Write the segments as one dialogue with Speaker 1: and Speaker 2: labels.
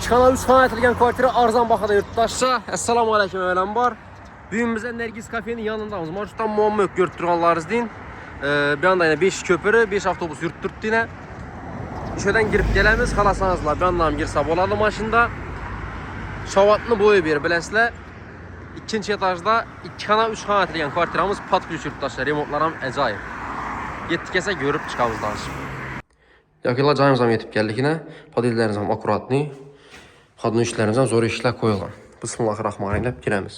Speaker 1: Kanal 3 xana etilgən kvartira arzan baxada yurttaşsa. Assalamu aleykum öyləm var. Bugün bizə Nergiz kafenin yanındayız. Marşrutdan muamma yok görüntürənləriniz deyin. Bir anda yine 5 köpürü, 5 avtobus yurtturdu yine. İşödən girip gələmiz, xalasanızlar. Bir anlam girsab oladı maşında. Şavatını boyu bir biləsilə. İkinci etajda 2 xana 3 xana etilgən kvartiramız patlıç yurttaşlar. Remontlaram əcayib. Yetdikəsə görüb çıxamız danışıb. Yakınla cayımızdan yetib gəldik yine. Padellərimizdən akuratlı. Qadın işlərimizdən zor işlər qoyulan. Bismillahirrahmanirrahim girəmiz.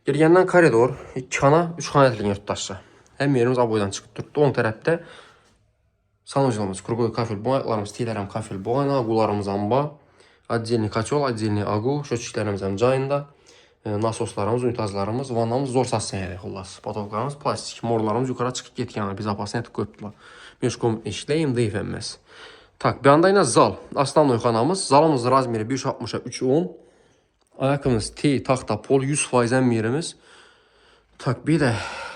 Speaker 1: Girgəndən koridor 2 xana 3 xana etilgən yurttaşlar. Hem yerimiz aboydan çıxıb durdu. On tərəfdə sanucilimiz, krugoy kafel boyaqlarımız, tiylərəm kafel boyana, agularımız amba, отдельный котел, отдельный agu, şöçüklərimizdən cayında, nasoslarımız, unitazlarımız, vannamız zor satsın yeri xullas. Patolqlarımız plastik, morlarımız yukarı çıxıb getgənə, biz apasını etib qoyubdular. Meşkom işləyim, deyif əmməz. Tak, bir anda yine zal. Aslan xanamız, zalımızın razmeri 5.60'a 3.10. Ayakımız T, taxta, pol, 100% yerimiz. Tak, bir de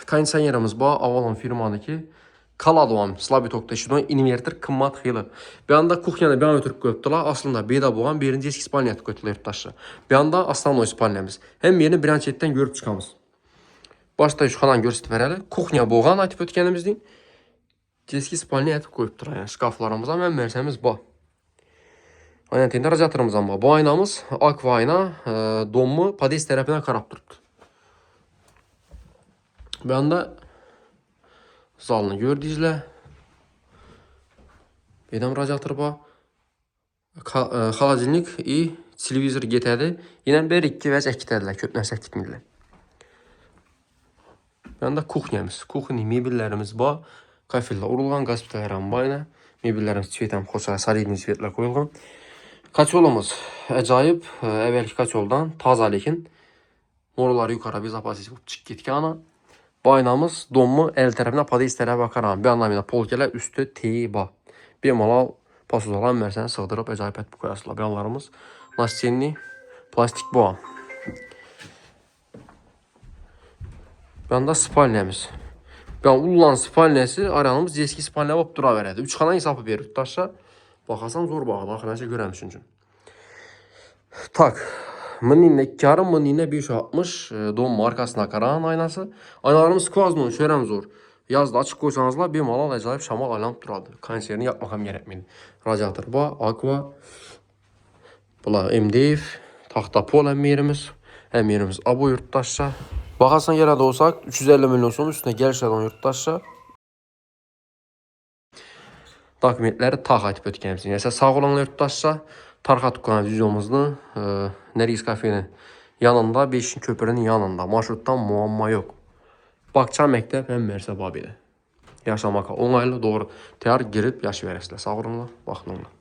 Speaker 1: kondisionerimiz bu, Avalon firmadaki Kaladovan, Slabitok teşhidon, inverter, qımmat xeyli. Bir anda kuxnyada bir an ötürüb qoyubdular. Aslında beda boğan, birinci eski spalniyatı qoyubdular yurttaşlar. Bir anda aslan spalniyamız. Hem yerini brançetdən görüb çıxamız. Başta şu xanan görsətib verəli. Kuxnya boğan aytıb ötkənimizdir. Eski spalniyatı qoyubdular. Yəni şkaflarımıza mən mərsəmiz bu. Aynen tində radiatorumuzdan bu. Bu aynamız akva ayna, donmu pades tərəfindən qarab durdu. Bir anda zalını gördüyüzlə. Bedəm radiator bu. Xalacilnik i televizor getədi. Yine 1-2 vəz əkitədilər. Köpnəsə əkitmirlər. Bir anda kuxnyamız. Kuxni mebellərimiz bu. Kafellə urulğan, qaspitələrim bu ayna. Mebellərimiz çvetəm xoşa, solidni çvetlər qoyulğan. Kaçolumuz əcayib. Əvvəlki kaçoldan taza lekin. Moruları yukarı bir zapas edib çık getkana. Bu aynamız donmu el tərəfinə pades tərəfə bakaram. Bir anlamıyla polkelə üstü teyba. Bir malal pasuzalan mərsəni sığdırıb əcayib ət bu qoyasılar. Bir anlarımız nastenli plastik boğa. Bir anda spalniyemiz. Bir an ulan spalniyesi aranımız eski spalniya olub dura verədi. 3 xana hesabı verir daşa. Baxasan zor bağlı. Axırınca görəmişsin üçün. Tak. Mıninlə 2,5, mıninlə 5.60 don markasına qaran aynası. Aynalarımız skvazla şörəm zor. Yazda açıq qoysanızlar bir malal əcayib şamal aylanıb duradı. Konserini yapmaqam gərəkməydi. Radiator bu, aqua. Bula MDF, taxta pol həm yerimiz. Həm yerimiz abo yurttaşça. Baxarsan yerə də olsaq 350 milyon son üstünə gəliş edən yurttaşça. Dokumentləri tax aytıb ötkənimizin. Yəni sağ olanlar yurttaşça. Tarxa Tukkan videomuzun Nergiz kafenin yanında, 5 köprünün yanında. Marşrutdan muamma yok. Bakça məktəb həm Mərsə Babidə. Yaşamaka onaylı doğru təyar girib yaşı verəsilər. Sağ olunlar, baxın onlar.